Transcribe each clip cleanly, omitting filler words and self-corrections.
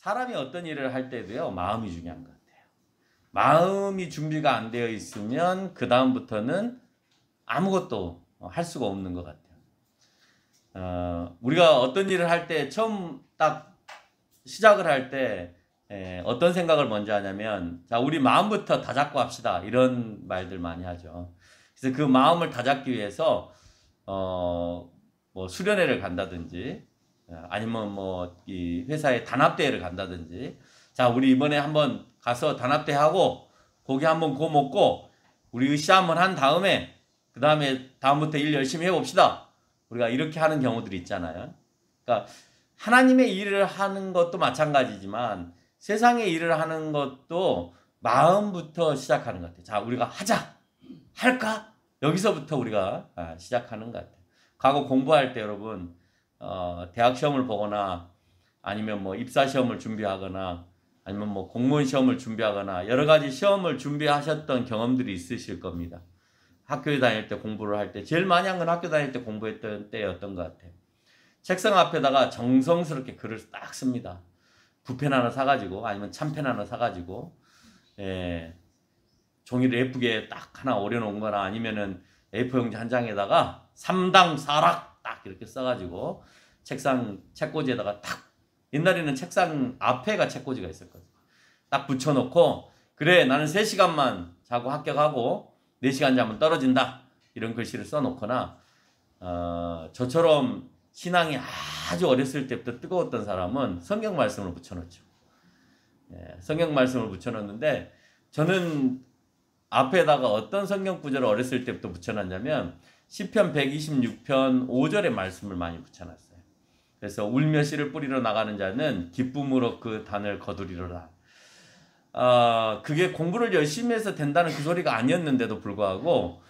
사람이 어떤 일을 할 때도요, 마음이 중요한 것 같아요. 마음이 준비가 안 되어 있으면 그 다음부터는 아무것도 할 수가 없는 것 같아요. 우리가 어떤 일을 할 때 처음 딱 시작을 할 때 어떤 생각을 먼저 하냐면, 자, 우리 마음부터 다잡고 합시다, 이런 말들 많이 하죠. 그래서 그 마음을 다잡기 위해서 뭐 수련회를 간다든지, 아니면 뭐 이 회사에 단합대회를 간다든지, 자, 우리 이번에 한번 가서 단합대회 하고 고기 한번 구워 먹고 우리 으쌰 한번 한 다음에 그 다음에 다음부터 일 열심히 해봅시다, 우리가 이렇게 하는 경우들이 있잖아요. 그러니까 하나님의 일을 하는 것도 마찬가지지만 세상의 일을 하는 것도 마음부터 시작하는 것 같아요. 자, 우리가 하자, 할까? 여기서부터 우리가 시작하는 것 같아요. 과거 공부할 때 여러분, 대학 시험을 보거나 아니면 뭐 입사 시험을 준비하거나 아니면 뭐 공무원 시험을 준비하거나 여러 가지 시험을 준비하셨던 경험들이 있으실 겁니다. 학교에 다닐 때 공부를 할 때 제일 많이 한 건 학교 다닐 때 공부했던 때였던 것 같아요. 책상 앞에다가 정성스럽게 글을 딱 씁니다. 붓펜 하나 사가지고 아니면 참펜 하나 사가지고 종이를 예쁘게 딱 하나 오려놓은 거나 아니면은 A4 용지 한 장에다가 3당 4락 딱 이렇게 써가지고 책상 책꽂이에다가 딱, 옛날에는 책상 앞에가 책꽂이가 있었거든요. 딱 붙여놓고, 그래 나는 3시간만 자고 합격하고 4시간 자면 떨어진다, 이런 글씨를 써놓거나, 저처럼 신앙이 아주 어렸을 때부터 뜨거웠던 사람은 성경 말씀을 붙여놓죠. 성경 말씀을 붙여놓는데, 저는 앞에다가 어떤 성경 구절을 어렸을 때부터 붙여놨냐면 시편 126편 5절의 말씀을 많이 붙여놨어요. 그래서 울며 씨를 뿌리러 나가는 자는 기쁨으로 그 단을 거두리로라. 그게 공부를 열심히 해서 된다는 그 소리가 아니었는데도 불구하고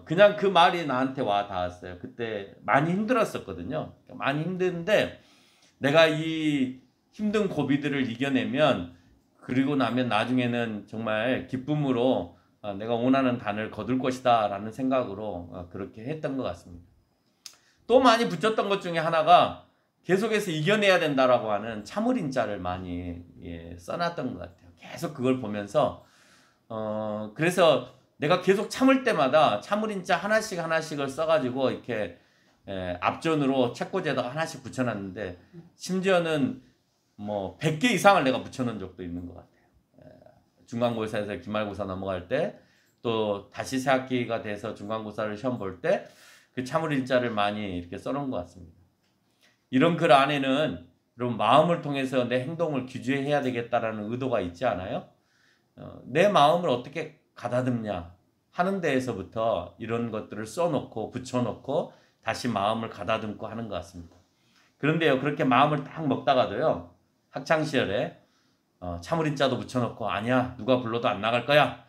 그냥 그 말이 나한테 와 닿았어요. 그때 많이 힘들었었거든요. 많이 힘든데 내가 이 힘든 고비들을 이겨내면, 그리고 나면 나중에는 정말 기쁨으로 내가 원하는 단을 거둘 것이다 라는 생각으로 그렇게 했던 것 같습니다. 또 많이 붙였던 것 중에 하나가 계속해서 이겨내야 된다라고 하는 참을인자를 많이 써놨던 것 같아요. 계속 그걸 보면서 그래서 내가 계속 참을 때마다 참을인자 하나씩 하나씩을 써가지고 이렇게 앞전으로 책꽂이에다가 하나씩 붙여놨는데, 심지어는 뭐 100개 이상을 내가 붙여놓은 적도 있는 것 같아요. 중간고사에서 기말고사 넘어갈 때, 또 다시 새학기가 돼서 중간고사를 시험 볼 때 그 참을인자를 많이 이렇게 써놓은 것 같습니다. 이런 글 안에는 여러분 마음을 통해서 내 행동을 규제해야 되겠다라는 의도가 있지 않아요? 내 마음을 어떻게 가다듬냐 하는 데에서부터 이런 것들을 써놓고 붙여놓고 다시 마음을 가다듬고 하는 것 같습니다. 그런데요, 그렇게 마음을 딱 먹다가도요, 학창시절에 참을인자도 붙여놓고 아니야, 누가 불러도 안 나갈 거야,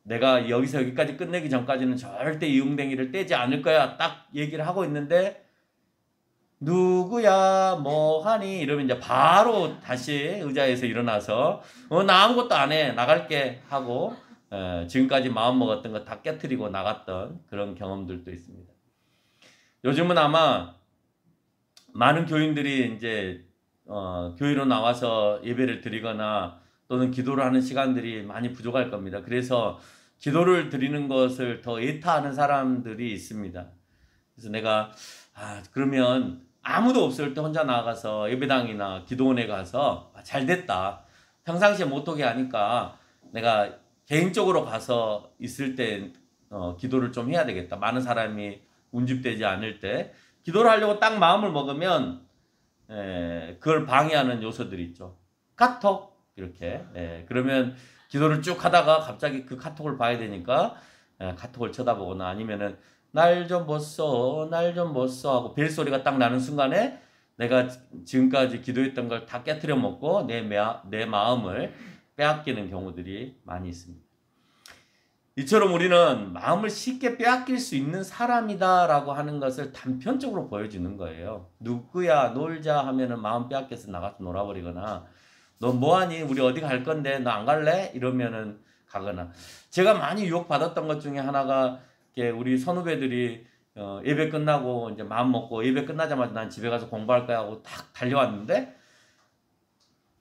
내가 여기서 여기까지 끝내기 전까지는 절대 이응댕이를 떼지 않을 거야, 딱 얘기를 하고 있는데 누구야 뭐하니 이러면 이제 바로 다시 의자에서 일어나서 나 아무것도 안 해, 나갈게 하고 지금까지 마음 먹었던 거 다 깨트리고 나갔던 그런 경험들도 있습니다. 요즘은 아마 많은 교인들이 이제 교회로 나와서 예배를 드리거나 또는 기도를 하는 시간들이 많이 부족할 겁니다. 그래서 기도를 드리는 것을 더 애타하는 사람들이 있습니다. 그래서 내가 그러면 아무도 없을 때 혼자 나가서 예배당이나 기도원에 가서 잘 됐다, 평상시에 못 오게 하니까 내가 개인적으로 가서 있을 때 기도를 좀 해야 되겠다, 많은 사람이 운집되지 않을 때 기도를 하려고 딱 마음을 먹으면 그걸 방해하는 요소들이 있죠. 카톡 이렇게 그러면 기도를 쭉 하다가 갑자기 그 카톡을 봐야 되니까 카톡을 쳐다보거나, 아니면은 날 좀 보소 날 좀 보소 하고 벨소리가 딱 나는 순간에 내가 지금까지 기도했던 걸 다 깨트려 먹고 내 마음을 빼앗기는 경우들이 많이 있습니다. 이처럼 우리는 마음을 쉽게 빼앗길 수 있는 사람이다 라고 하는 것을 단편적으로 보여주는 거예요. 누구야 놀자 하면은 마음 빼앗겨서 나가서 놀아버리거나, 너 뭐하니 우리 어디 갈 건데 너 안 갈래? 이러면은 가거나. 제가 많이 유혹받았던 것 중에 하나가 우리 선후배들이 예배 끝나고 이제 마음 먹고 예배 끝나자마자 난 집에 가서 공부할 거야 하고 딱 달려왔는데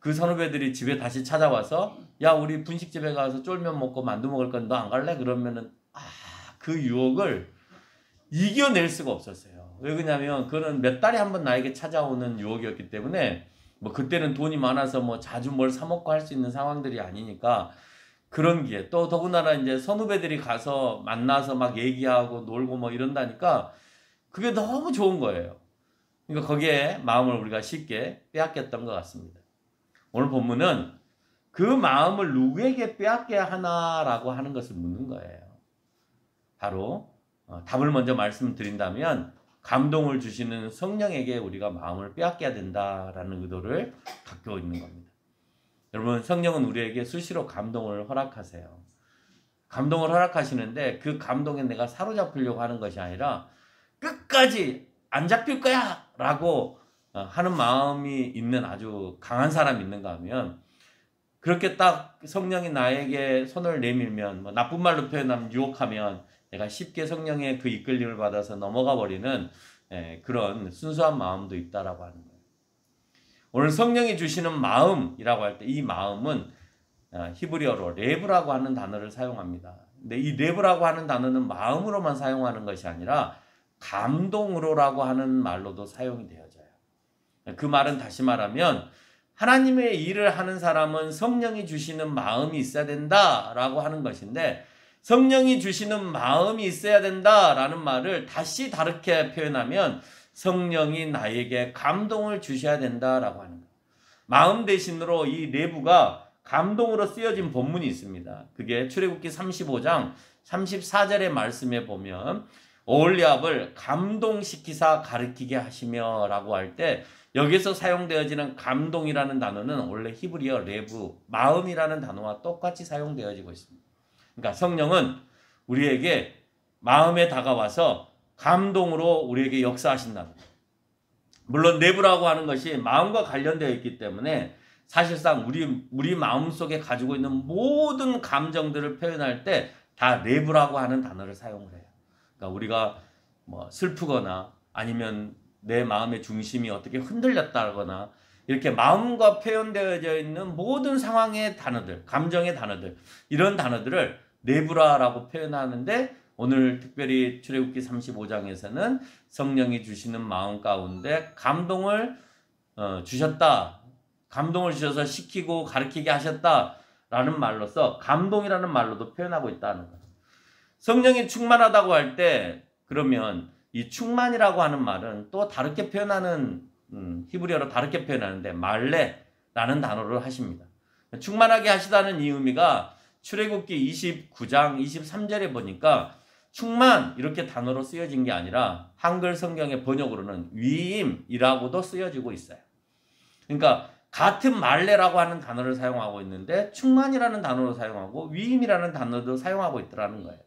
그 선후배들이 집에 다시 찾아와서 야 우리 분식집에 가서 쫄면 먹고 만두 먹을 건데 너 안 갈래? 그러면은 그 유혹을 이겨낼 수가 없었어요. 왜 그러냐면 그는 몇 달에 한 번 나에게 찾아오는 유혹이었기 때문에 뭐 그때는 돈이 많아서 뭐 자주 뭘 사 먹고 할 수 있는 상황들이 아니니까 그런 기회 또 더군다나 이제 선후배들이 가서 만나서 막 얘기하고 놀고 뭐 이런다니까 그게 너무 좋은 거예요. 그러니까 거기에 마음을 우리가 쉽게 빼앗겼던 것 같습니다. 오늘 본문은 그 마음을 누구에게 빼앗겨야 하나라고 하는 것을 묻는 거예요. 바로 답을 먼저 말씀드린다면 감동을 주시는 성령에게 우리가 마음을 빼앗겨야 된다라는 의도를 갖고 있는 겁니다. 여러분 성령은 우리에게 수시로 감동을 허락하세요. 감동을 허락하시는데 그 감동에 내가 사로잡히려고 하는 것이 아니라 끝까지 안 잡힐 거야 라고 하는 마음이 있는 아주 강한 사람이 있는가 하면 그렇게 딱 성령이 나에게 손을 내밀면 뭐 나쁜 말로 표현하면 유혹하면 내가 쉽게 성령의 그 이끌림을 받아서 넘어가 버리는 그런 순수한 마음도 있다라고 하는 거예요. 오늘 성령이 주시는 마음이라고 할 때 이 마음은 히브리어로 레브라고 하는 단어를 사용합니다. 근데 이 레브라고 하는 단어는 마음으로만 사용하는 것이 아니라 감동으로라고 하는 말로도 사용이 되어져요. 그 말은 다시 말하면 하나님의 일을 하는 사람은 성령이 주시는 마음이 있어야 된다라고 하는 것인데 성령이 주시는 마음이 있어야 된다라는 말을 다시 다르게 표현하면 성령이 나에게 감동을 주셔야 된다라고 하는 거예요. 마음 대신으로 이 레브가 감동으로 쓰여진 본문이 있습니다. 그게 출애굽기 35장 34절의 말씀에 보면 오홀리압을 감동시키사 가르치게 하시며 라고 할 때 여기서 사용되어지는 감동이라는 단어는 원래 히브리어 레브, 마음이라는 단어와 똑같이 사용되어지고 있습니다. 그러니까 성령은 우리에게 마음에 다가와서 감동으로 우리에게 역사하신다는 거예요. 물론 레브라고 하는 것이 마음과 관련되어 있기 때문에 사실상 우리 마음속에 가지고 있는 모든 감정들을 표현할 때 다 레브라고 하는 단어를 사용을 해요. 그러니까 우리가 뭐 슬프거나 아니면 내 마음의 중심이 어떻게 흔들렸다거나 이렇게 마음과 표현되어져 있는 모든 상황의 단어들, 감정의 단어들 이런 단어들을 레브라라고 표현하는데 오늘 특별히 출애굽기 35장에서는 성령이 주시는 마음 가운데 감동을 주셨다. 감동을 주셔서 시키고 가르치게 하셨다라는 말로서 감동이라는 말로도 표현하고 있다는 거예요. 성령이 충만하다고 할 때 그러면 이 충만이라고 하는 말은 또 다르게 표현하는 히브리어로 다르게 표현하는데 말레라는 단어를 하십니다. 충만하게 하시다는 이 의미가 출애굽기 29장 23절에 보니까 충만 이렇게 단어로 쓰여진 게 아니라 한글 성경의 번역으로는 위임이라고도 쓰여지고 있어요. 그러니까 같은 말레라고 하는 단어를 사용하고 있는데 충만이라는 단어로 사용하고 위임이라는 단어도 사용하고 있더라는 거예요.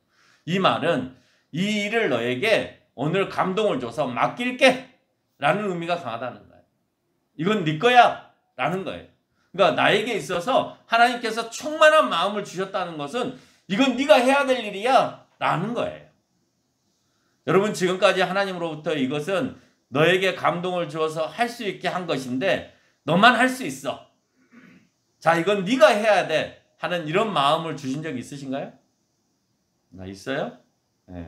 이 말은 이 일을 너에게 오늘 감동을 줘서 맡길게 라는 의미가 강하다는 거예요. 이건 네 거야 라는 거예요. 그러니까 나에게 있어서 하나님께서 충만한 마음을 주셨다는 것은 이건 네가 해야 될 일이야 라는 거예요. 여러분 지금까지 하나님으로부터 이것은 너에게 감동을 주어서 할 수 있게 한 것인데 너만 할 수 있어. 자 이건 네가 해야 돼 하는 이런 마음을 주신 적이 있으신가요? 있어요? 네.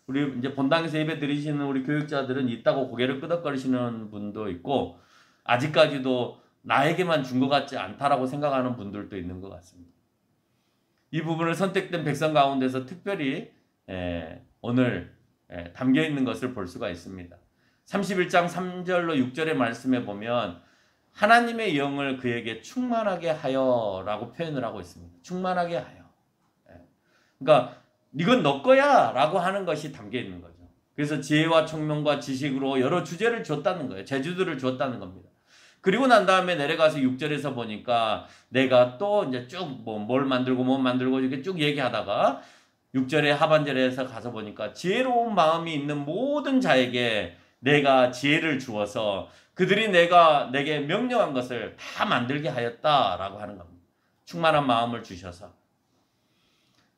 우리 이제 본당에서 예배 드리시는 우리 교육자들은 있다고 고개를 끄덕거리시는 분도 있고 아직까지도 나에게만 준 것 같지 않다라고 생각하는 분들도 있는 것 같습니다. 이 부분을 선택된 백성 가운데서 특별히 오늘 담겨 있는 것을 볼 수가 있습니다. 31장 3절로 6절의 말씀에 보면 하나님의 영을 그에게 충만하게 하여 라고 표현을 하고 있습니다. 충만하게 하여. 그러니까 이건 너 거야 라고 하는 것이 담겨 있는 거죠. 그래서 지혜와 총명과 지식으로 여러 주제를 줬다는 거예요. 제주들을 줬다는 겁니다. 그리고 난 다음에 내려가서 6절에서 보니까 내가 또 이제 쭉 뭘 만들고 뭐 만들고 이렇게 쭉 얘기하다가 6절의 하반절에서 가서 보니까 지혜로운 마음이 있는 모든 자에게 내가 지혜를 주어서 그들이 내게 명령한 것을 다 만들게 하였다라고 하는 겁니다. 충만한 마음을 주셔서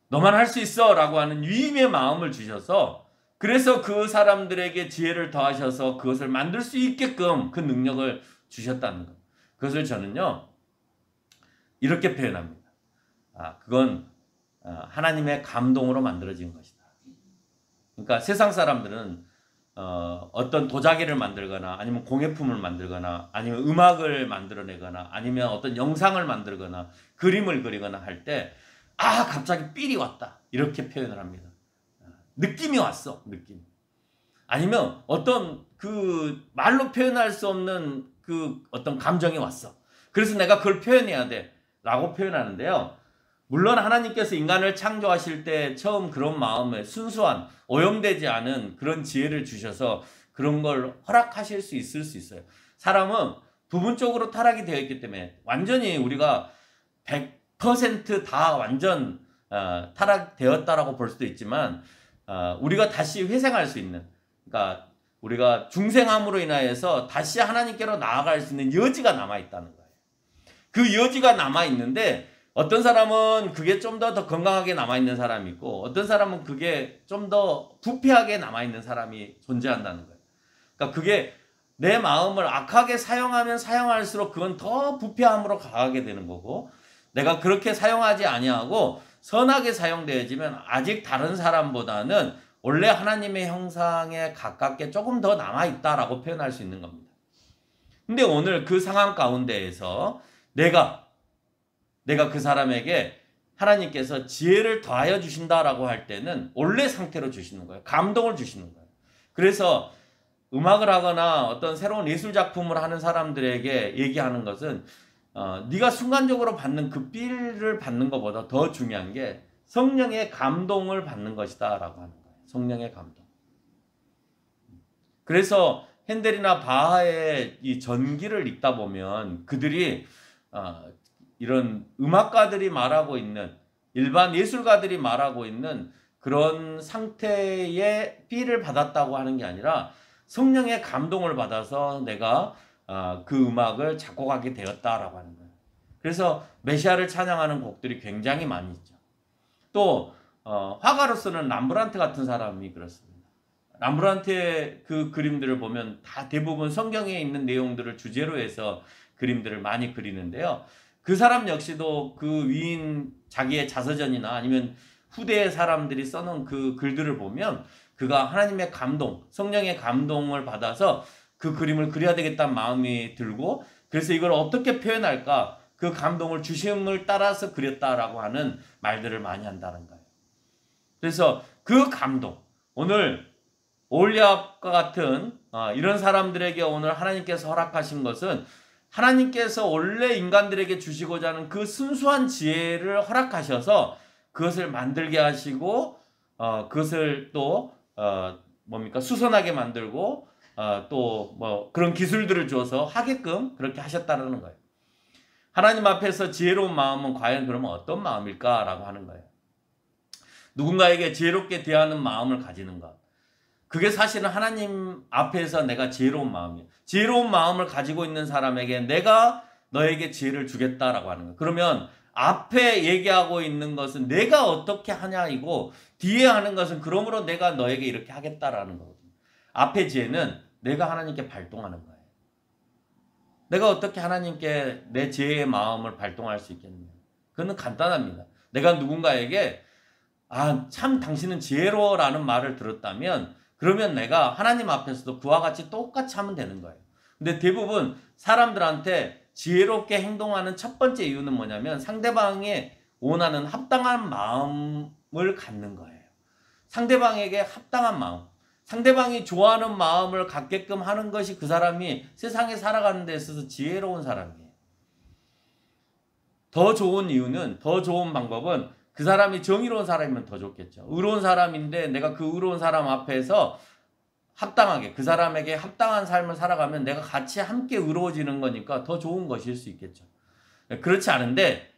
너만 할 수 있어 라고 하는 위임의 마음을 주셔서 그래서 그 사람들에게 지혜를 더하셔서 그것을 만들 수 있게끔 그 능력을 주셨다는 것. 그것을 저는요 이렇게 표현합니다. 그건 하나님의 감동으로 만들어진 것이다. 그러니까 세상 사람들은 어떤 도자기를 만들거나 아니면 공예품을 만들거나 아니면 음악을 만들어내거나 아니면 어떤 영상을 만들거나 그림을 그리거나 할 때 갑자기 삘이 왔다 이렇게 표현을 합니다. 느낌이 왔어. 느낌. 아니면 어떤 그 말로 표현할 수 없는 그 어떤 감정이 왔어. 그래서 내가 그걸 표현해야 돼 라고 표현하는데요. 물론 하나님께서 인간을 창조하실 때 처음 그런 마음에 순수한 오염되지 않은 그런 지혜를 주셔서 그런 걸 허락하실 수 있어요. 사람은 부분적으로 타락이 되어 있기 때문에 완전히 우리가 100%다 완전 타락되었다라고 볼 수도 있지만 우리가 다시 회생할 수 있는, 그러니까 우리가 중생함으로 인하여서 다시 하나님께로 나아갈 수 있는 여지가 남아있다는 거예요. 그 여지가 남아있는데 어떤 사람은 그게 좀 더 건강하게 남아있는 사람이 있고 어떤 사람은 그게 좀 더 부패하게 남아있는 사람이 존재한다는 거예요. 그러니까 그게 내 마음을 악하게 사용하면 사용할수록 그건 더 부패함으로 가게 되는 거고, 내가 그렇게 사용하지 아니하고 선하게 사용되어지면 아직 다른 사람보다는 원래 하나님의 형상에 가깝게 조금 더 남아있다라고 표현할 수 있는 겁니다. 근데 오늘 그 상황 가운데에서 내가 그 사람에게 하나님께서 지혜를 더하여 주신다라고 할 때는 원래 상태로 주시는 거예요. 감동을 주시는 거예요. 그래서 음악을 하거나 어떤 새로운 예술 작품을 하는 사람들에게 얘기하는 것은 네가 순간적으로 받는 그 삘을 받는 것보다 더 중요한 게 성령의 감동을 받는 것이다 라고 하는 거예요. 성령의 감동. 그래서 핸델이나 바하의 이 전기를 읽다 보면 그들이 이런 음악가들이 말하고 있는, 일반 예술가들이 말하고 있는 그런 상태의 삘을 받았다고 하는 게 아니라 성령의 감동을 받아서 내가 그 음악을 작곡하게 되었다라고 하는 거예요. 그래서 메시아를 찬양하는 곡들이 굉장히 많이 있죠. 또 화가로서는 람브란트 같은 사람이 그렇습니다. 람브란트의 그 그림들을 보면 다 대부분 성경에 있는 내용들을 주제로 해서 그림들을 많이 그리는데요. 그 사람 역시도 그 위인 자기의 자서전이나 아니면 후대의 사람들이 써놓은 그 글들을 보면 그가 하나님의 감동, 성령의 감동을 받아서 그 그림을 그려야 되겠다는 마음이 들고, 그래서 이걸 어떻게 표현할까, 그 감동을 주심을 따라서 그렸다라고 하는 말들을 많이 한다는 거예요. 그래서 그 감동, 오늘 올리압과 같은 이런 사람들에게 오늘 하나님께서 허락하신 것은 하나님께서 원래 인간들에게 주시고자 하는 그 순수한 지혜를 허락하셔서 그것을 만들게 하시고 그것을 또 수선하게 만들고 또 뭐 그런 기술들을 줘서 하게끔 그렇게 하셨다는 거예요. 하나님 앞에서 지혜로운 마음은 과연 그러면 어떤 마음일까라고 하는 거예요. 누군가에게 지혜롭게 대하는 마음을 가지는 것. 그게 사실은 하나님 앞에서 내가 지혜로운 마음이에요. 지혜로운 마음을 가지고 있는 사람에게 내가 너에게 지혜를 주겠다라고 하는 거예요. 그러면 앞에 얘기하고 있는 것은 내가 어떻게 하냐이고 뒤에 하는 것은 그러므로 내가 너에게 이렇게 하겠다라는 거거든요. 앞에 지혜는 내가 하나님께 발동하는 거예요. 내가 어떻게 하나님께 내 지혜의 마음을 발동할 수 있겠느냐. 그건 간단합니다. 내가 누군가에게 참 당신은 지혜로워라는 말을 들었다면 그러면 내가 하나님 앞에서도 그와 같이 똑같이 하면 되는 거예요. 근데 대부분 사람들한테 지혜롭게 행동하는 첫 번째 이유는 뭐냐면 상대방이 원하는 합당한 마음을 갖는 거예요. 상대방에게 합당한 마음, 상대방이 좋아하는 마음을 갖게끔 하는 것이 그 사람이 세상에 살아가는 데 있어서 지혜로운 사람이에요. 더 좋은 이유는, 더 좋은 방법은 그 사람이 정의로운 사람이면 더 좋겠죠. 의로운 사람인데 내가 그 의로운 사람 앞에서 합당하게 그 사람에게 합당한 삶을 살아가면 내가 같이 함께 의로워지는 거니까 더 좋은 것일 수 있겠죠. 그렇지 않은데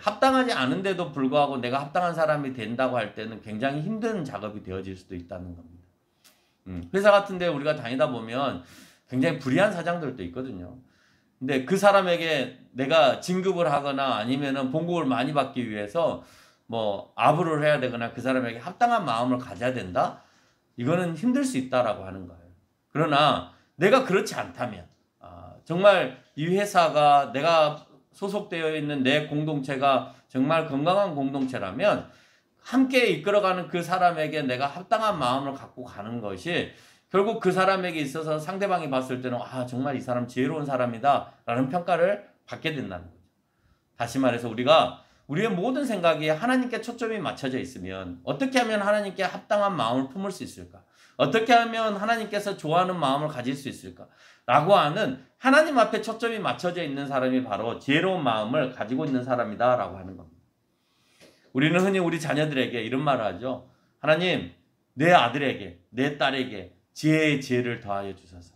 합당하지 않은데도 불구하고 내가 합당한 사람이 된다고 할 때는 굉장히 힘든 작업이 되어질 수도 있다는 겁니다. 회사 같은 데 우리가 다니다 보면 굉장히 불의한 사장들도 있거든요. 근데 그 사람에게 내가 진급을 하거나 아니면은 봉급을 많이 받기 위해서 뭐 아부를 해야 되거나 그 사람에게 합당한 마음을 가져야 된다? 이거는 힘들 수 있다라고 하는 거예요. 그러나 내가 그렇지 않다면 정말 이 회사가 내가 소속되어 있는 내 공동체가 정말 건강한 공동체라면 함께 이끌어가는 그 사람에게 내가 합당한 마음을 갖고 가는 것이 결국 그 사람에게 있어서 상대방이 봤을 때는 아 정말 이 사람 지혜로운 사람이다 라는 평가를 받게 된다는 거죠. 다시 말해서 우리가 우리의 모든 생각이 하나님께 초점이 맞춰져 있으면 어떻게 하면 하나님께 합당한 마음을 품을 수 있을까? 어떻게 하면 하나님께서 좋아하는 마음을 가질 수 있을까? 라고 하는 하나님 앞에 초점이 맞춰져 있는 사람이 바로 지혜로운 마음을 가지고 있는 사람이다 라고 하는 겁니다. 우리는 흔히 우리 자녀들에게 이런 말을 하죠. 하나님, 내 아들에게, 내 딸에게 지혜의 지혜를 더하여 주소서.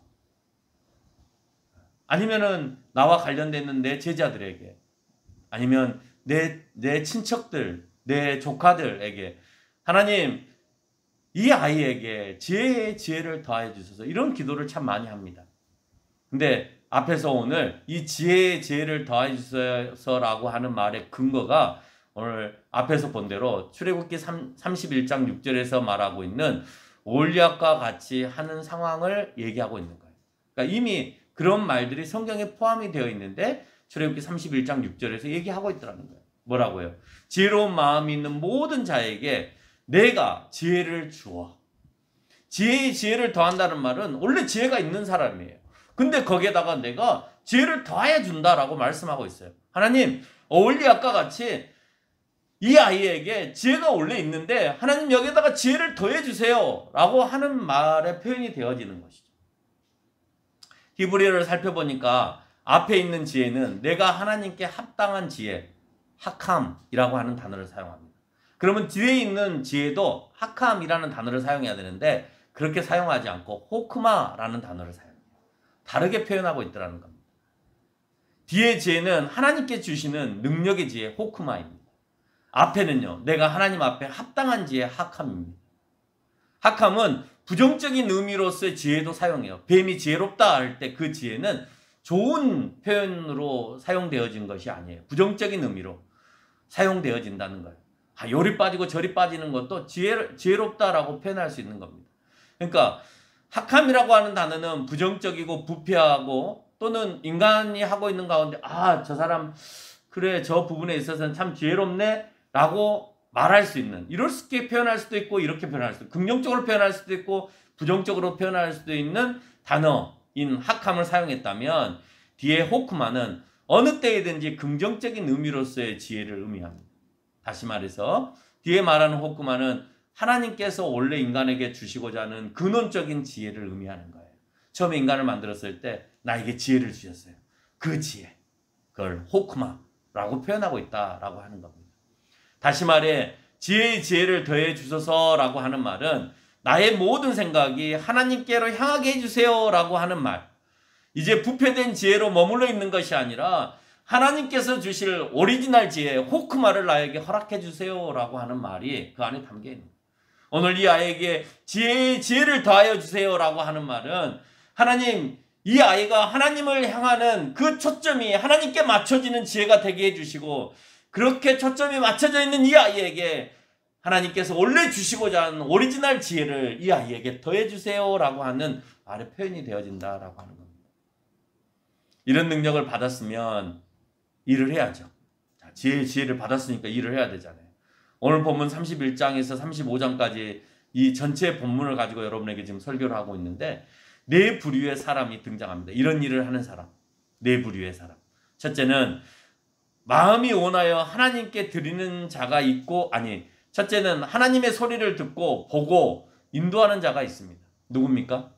아니면은 나와 관련되어 있는 내 제자들에게, 아니면 내 친척들, 내 조카들에게 하나님, 이 아이에게 지혜의 지혜를 더하여 주소서. 이런 기도를 참 많이 합니다. 근데 앞에서 오늘 이 지혜의 지혜를 더하여 주소서라고 하는 말의 근거가 오늘 앞에서 본 대로 출애굽기 31장 6절에서 말하고 있는 올리압과 같이 하는 상황을 얘기하고 있는 거예요. 그러니까 이미 그런 말들이 성경에 포함이 되어 있는데 출애굽기 31장 6절에서 얘기하고 있더라는 거예요. 뭐라고요? 지혜로운 마음이 있는 모든 자에게 내가 지혜를 주어. 지혜의 지혜를 더한다는 말은 원래 지혜가 있는 사람이에요. 근데 거기에다가 내가 지혜를 더해 준다라고 말씀하고 있어요. 하나님, 올리압과 같이 이 아이에게 지혜가 원래 있는데 하나님 여기에다가 지혜를 더해 주세요 라고 하는 말의 표현이 되어지는 것이죠. 히브리어를 살펴보니까 앞에 있는 지혜는 내가 하나님께 합당한 지혜, 하캄이라고 하는 단어를 사용합니다. 그러면 뒤에 있는 지혜도 하캄이라는 단어를 사용해야 되는데 그렇게 사용하지 않고 호크마라는 단어를 사용해요. 다르게 표현하고 있더라는 겁니다. 뒤에 지혜는 하나님께 주시는 능력의 지혜, 호크마입니다. 앞에는요, 내가 하나님 앞에 합당한 지혜, 하캄입니다. 하캄은 부정적인 의미로서의 지혜도 사용해요. 뱀이 지혜롭다 할 때 그 지혜는 좋은 표현으로 사용되어진 것이 아니에요. 부정적인 의미로 사용되어진다는 거예요. 요리 빠지고 저리 빠지는 것도 지혜롭다라고 표현할 수 있는 겁니다. 그러니까 하캄이라고 하는 단어는 부정적이고 부패하고 또는 인간이 하고 있는 가운데 저 사람 그래 저 부분에 있어서는 참 지혜롭네 라고 말할 수 있는 이렇게 표현할 수도 있고 이렇게 표현할 수도 있고 긍정적으로 표현할 수도 있고 부정적으로 표현할 수도 있는 단어인 하캄을 사용했다면 뒤에 호크마는 어느 때이든지 긍정적인 의미로서의 지혜를 의미합니다. 다시 말해서 뒤에 말하는 호크마는 하나님께서 원래 인간에게 주시고자 하는 근원적인 지혜를 의미하는 거예요. 처음에 인간을 만들었을 때 나에게 지혜를 주셨어요. 그 지혜, 그걸 호크마라고 표현하고 있다라고 하는 겁니다. 다시 말해 지혜의 지혜를 더해 주소서라고 하는 말은 나의 모든 생각이 하나님께로 향하게 해주세요라고 하는 말. 이제 부패된 지혜로 머물러 있는 것이 아니라 하나님께서 주실 오리지널 지혜, 호크마를 나에게 허락해 주세요라고 하는 말이 그 안에 담겨 있는 거예요. 오늘 이 아이에게 지혜의 지혜를 더하여 주세요라고 하는 말은 하나님, 이 아이가 하나님을 향하는 그 초점이 하나님께 맞춰지는 지혜가 되게 해주시고 그렇게 초점이 맞춰져 있는 이 아이에게 하나님께서 원래 주시고자 하는 오리지널 지혜를 이 아이에게 더해 주세요라고 하는 말의 표현이 되어진다라고 하는 겁니다. 이런 능력을 받았으면 일을 해야죠. 지혜를 받았으니까 일을 해야 되잖아요. 오늘 본문 31장에서 35장까지 이 전체 본문을 가지고 여러분에게 지금 설교를 하고 있는데 네 부류의 사람이 등장합니다. 이런 일을 하는 사람, 네 부류의 사람. 첫째는 마음이 원하여 하나님께 드리는 자가 있고 첫째는 하나님의 소리를 듣고 보고 인도하는 자가 있습니다. 누굽니까?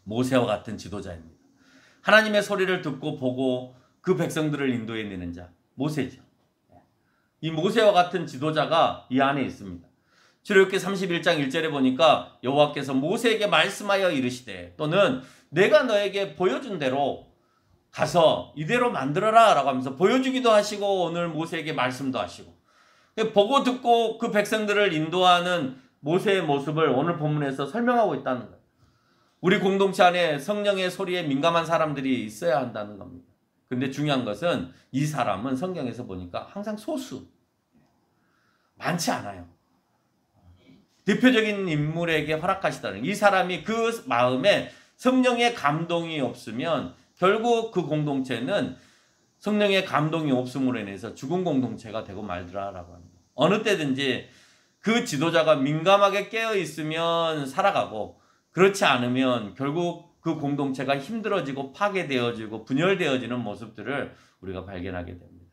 모세와 같은 지도자입니다. 하나님의 소리를 듣고 보고 그 백성들을 인도해내는 자, 모세죠. 이 모세와 같은 지도자가 이 안에 있습니다. 출애굽기 31장 1절에 보니까 여호와께서 모세에게 말씀하여 이르시되 또는 내가 너에게 보여준 대로 가서 이대로 만들어라 라고 하면서 보여주기도 하시고 오늘 모세에게 말씀도 하시고 보고 듣고 그 백성들을 인도하는 모세의 모습을 오늘 본문에서 설명하고 있다는 거예요. 우리 공동체 안에 성령의 소리에 민감한 사람들이 있어야 한다는 겁니다. 근데 중요한 것은 이 사람은 성경에서 보니까 항상 소수, 많지 않아요. 대표적인 인물에게 허락하시다는 이 사람이 그 마음에 성령의 감동이 없으면 결국 그 공동체는 성령의 감동이 없음으로 인해서 죽은 공동체가 되고 말더라라고 합니다. 어느 때든지 그 지도자가 민감하게 깨어 있으면 살아가고 그렇지 않으면 결국 그 공동체가 힘들어지고 파괴되어지고 분열되어지는 모습들을 우리가 발견하게 됩니다.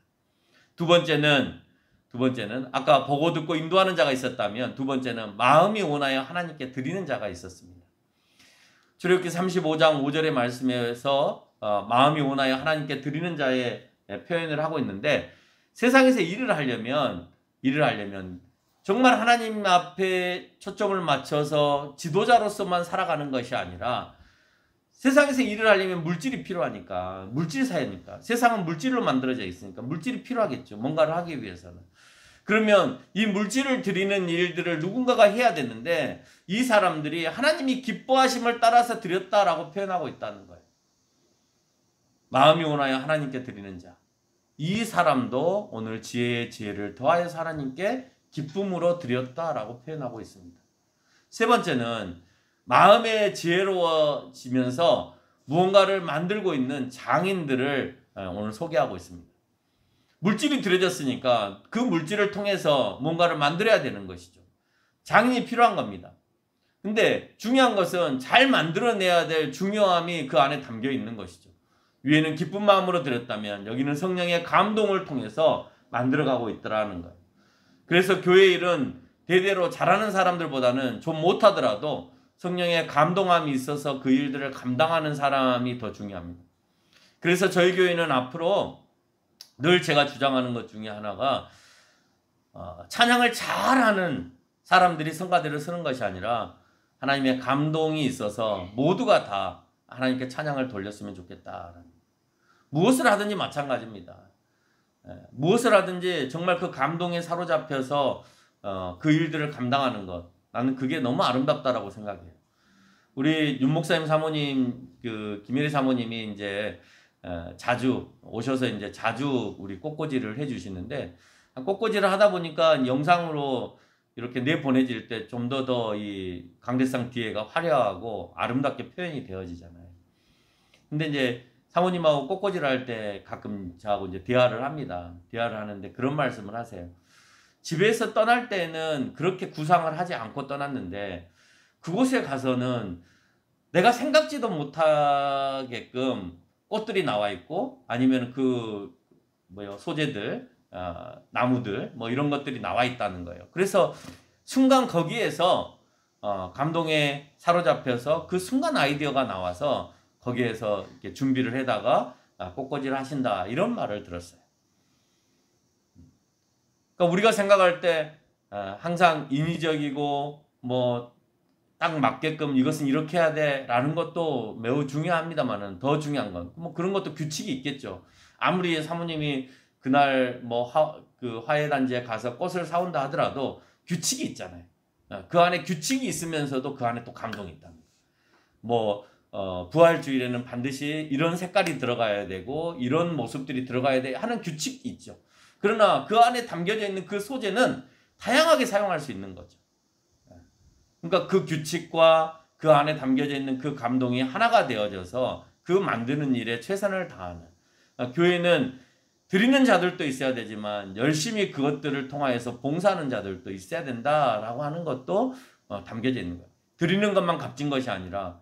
두 번째는 아까 보고 듣고 인도하는 자가 있었다면 두 번째는 마음이 원하여 하나님께 드리는 자가 있었습니다. 출애굽기 35장 5절의 말씀에서 마음이 원하여 하나님께 드리는 자의 표현을 하고 있는데 세상에서 일을 하려면 정말 하나님 앞에 초점을 맞춰서 지도자로서만 살아가는 것이 아니라 세상에서 일을 하려면 물질이 필요하니까 물질 사회니까 세상은 물질로 만들어져 있으니까 물질이 필요하겠죠. 뭔가를 하기 위해서는. 그러면 이 물질을 드리는 일들을 누군가가 해야 되는데 이 사람들이 하나님이 기뻐하심을 따라서 드렸다라고 표현하고 있다는 거예요. 마음이 원하여 하나님께 드리는 자. 이 사람도 오늘 지혜의 지혜를 더하여서 하나님께 기쁨으로 드렸다라고 표현하고 있습니다. 세 번째는 마음에 지혜로워지면서 무언가를 만들고 있는 장인들을 오늘 소개하고 있습니다. 물질이 들여졌으니까 그 물질을 통해서 뭔가를 만들어야 되는 것이죠. 장인이 필요한 겁니다. 근데 중요한 것은 잘 만들어내야 될 중요함이 그 안에 담겨 있는 것이죠. 위에는 기쁜 마음으로 드렸다면 여기는 성령의 감동을 통해서 만들어가고 있더라는 거예요. 그래서 교회 일은 대대로 잘하는 사람들보다는 좀 못하더라도 성령의 감동함이 있어서 그 일들을 감당하는 사람이 더 중요합니다. 그래서 저희 교회는 앞으로 늘 제가 주장하는 것 중에 하나가 찬양을 잘하는 사람들이 성가대를 쓰는 것이 아니라 하나님의 감동이 있어서 모두가 다 하나님께 찬양을 돌렸으면 좋겠다. 무엇을 하든지 마찬가지입니다. 무엇을 하든지 정말 그 감동에 사로잡혀서 그 일들을 감당하는 것, 나는 그게 너무 아름답다라고 생각해요. 우리 윤 목사님 사모님, 그 김혜리 사모님이 이제 자주 오셔서 이제 자주 우리 꽃꽂이를 해주시는데 꽃꽂이를 하다 보니까 영상으로 이렇게 내보내질 때 좀 더 이 강대상 뒤에가 화려하고 아름답게 표현이 되어지잖아요. 근데 이제 사모님하고 꽃꽂이를 할 때 가끔 저하고 이제 대화를 합니다. 대화를 하는데 그런 말씀을 하세요. 집에서 떠날 때는 그렇게 구상을 하지 않고 떠났는데 그곳에 가서는 내가 생각지도 못하게끔 꽃들이 나와 있고 아니면 그 소재들, 나무들 뭐 이런 것들이 나와 있다는 거예요. 그래서 순간 거기에서 감동에 사로잡혀서 그 순간 아이디어가 나와서 거기에서 이렇게 준비를 해다가 꽃꽂이를 하신다 이런 말을 들었어요. 그러니까 우리가 생각할 때 항상 인위적이고 뭐 딱 맞게끔 이것은 이렇게 해야 돼라는 것도 매우 중요합니다만은 더 중요한 건 뭐 그런 것도 규칙이 있겠죠. 아무리 사모님이 그날 뭐 그 화훼단지에 가서 꽃을 사온다 하더라도 규칙이 있잖아요. 그 안에 규칙이 있으면서도 그 안에 또 감동이 있답니다. 뭐 부활주일에는 반드시 이런 색깔이 들어가야 되고 이런 모습들이 들어가야 돼 하는 규칙이 있죠. 그러나 그 안에 담겨져 있는 그 소재는 다양하게 사용할 수 있는 거죠. 그러니까 그 규칙과 그 안에 담겨져 있는 그 감동이 하나가 되어져서 그 만드는 일에 최선을 다하는 교회는 드리는 자들도 있어야 되지만 열심히 그것들을 통하여서 봉사하는 자들도 있어야 된다라고 하는 것도 담겨져 있는 거예요. 드리는 것만 값진 것이 아니라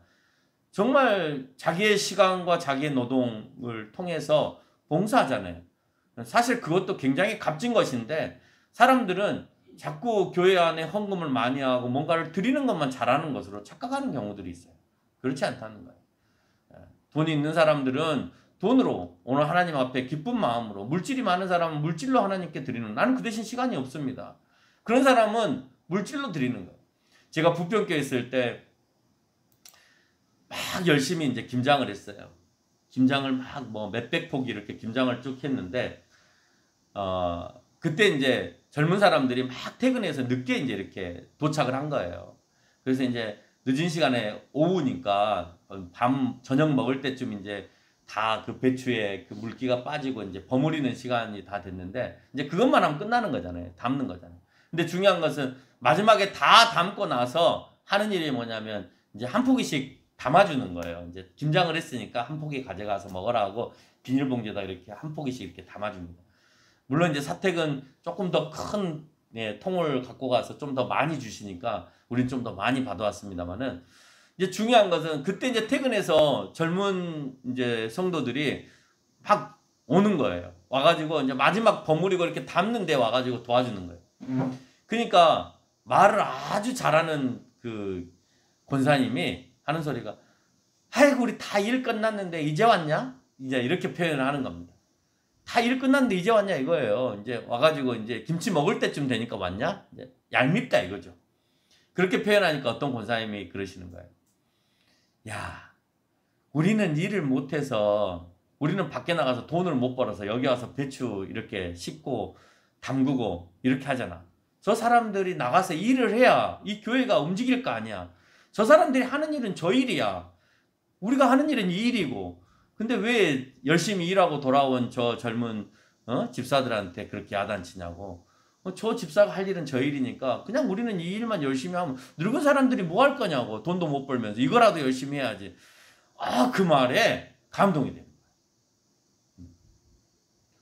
정말 자기의 시간과 자기의 노동을 통해서 봉사하잖아요. 사실 그것도 굉장히 값진 것인데 사람들은 자꾸 교회 안에 헌금을 많이 하고 뭔가를 드리는 것만 잘하는 것으로 착각하는 경우들이 있어요. 그렇지 않다는 거예요. 돈이 있는 사람들은 돈으로 오늘 하나님 앞에 기쁜 마음으로, 물질이 많은 사람은 물질로 하나님께 드리는, 나는 그 대신 시간이 없습니다. 그런 사람은 물질로 드리는 거예요. 제가 부평교회 있을 때 막 열심히 이제 김장을 했어요. 김장을 막 뭐 몇백 포기 이렇게 김장을 쭉 했는데 그때 이제 젊은 사람들이 막 퇴근해서 늦게 이제 이렇게 도착을 한 거예요. 그래서 이제 늦은 시간에 오후니까 저녁 먹을 때쯤 이제 다 그 배추에 그 물기가 빠지고 이제 버무리는 시간이 다 됐는데 이제 그것만 하면 끝나는 거잖아요. 담는 거잖아요. 근데 중요한 것은 마지막에 다 담고 나서 하는 일이 뭐냐면 이제 한 포기씩 담아주는 거예요. 이제 김장을 했으니까 한 포기 가져가서 먹으라 하고 비닐봉지에다 이렇게 한 포기씩 이렇게 담아줍니다. 물론 이제 사택은 조금 더 큰 통을 갖고 가서 좀 더 많이 주시니까 우린 좀 더 많이 받아왔습니다만은 이제 중요한 것은 그때 이제 퇴근해서 젊은 이제 성도들이 막 오는 거예요. 와가지고 이제 마지막 버무리고 이렇게 담는데 와가지고 도와주는 거예요. 그러니까 말을 아주 잘하는 그 권사님이 하는 소리가 아이고 우리 다 일 끝났는데 이제 왔냐? 이제 이렇게 표현을 하는 겁니다. 다 일 끝났는데 이제 왔냐 이거예요. 이제 와가지고 이제 김치 먹을 때쯤 되니까 왔냐? 이제 얄밉다 이거죠. 그렇게 표현하니까 어떤 권사님이 그러시는 거예요. 야, 우리는 일을 못해서 우리는 밖에 나가서 돈을 못 벌어서 여기 와서 배추 이렇게 씻고 담그고 이렇게 하잖아. 저 사람들이 나가서 일을 해야 이 교회가 움직일 거 아니야. 저 사람들이 하는 일은 저 일이야. 우리가 하는 일은 이 일이고. 근데 왜 열심히 일하고 돌아온 저 젊은 집사들한테 그렇게 야단치냐고. 저 집사가 할 일은 저 일이니까 그냥 우리는 이 일만 열심히 하면 늙은 사람들이 뭐 할 거냐고. 돈도 못 벌면서 이거라도 열심히 해야지. 아, 그 말에 감동이 됩니다.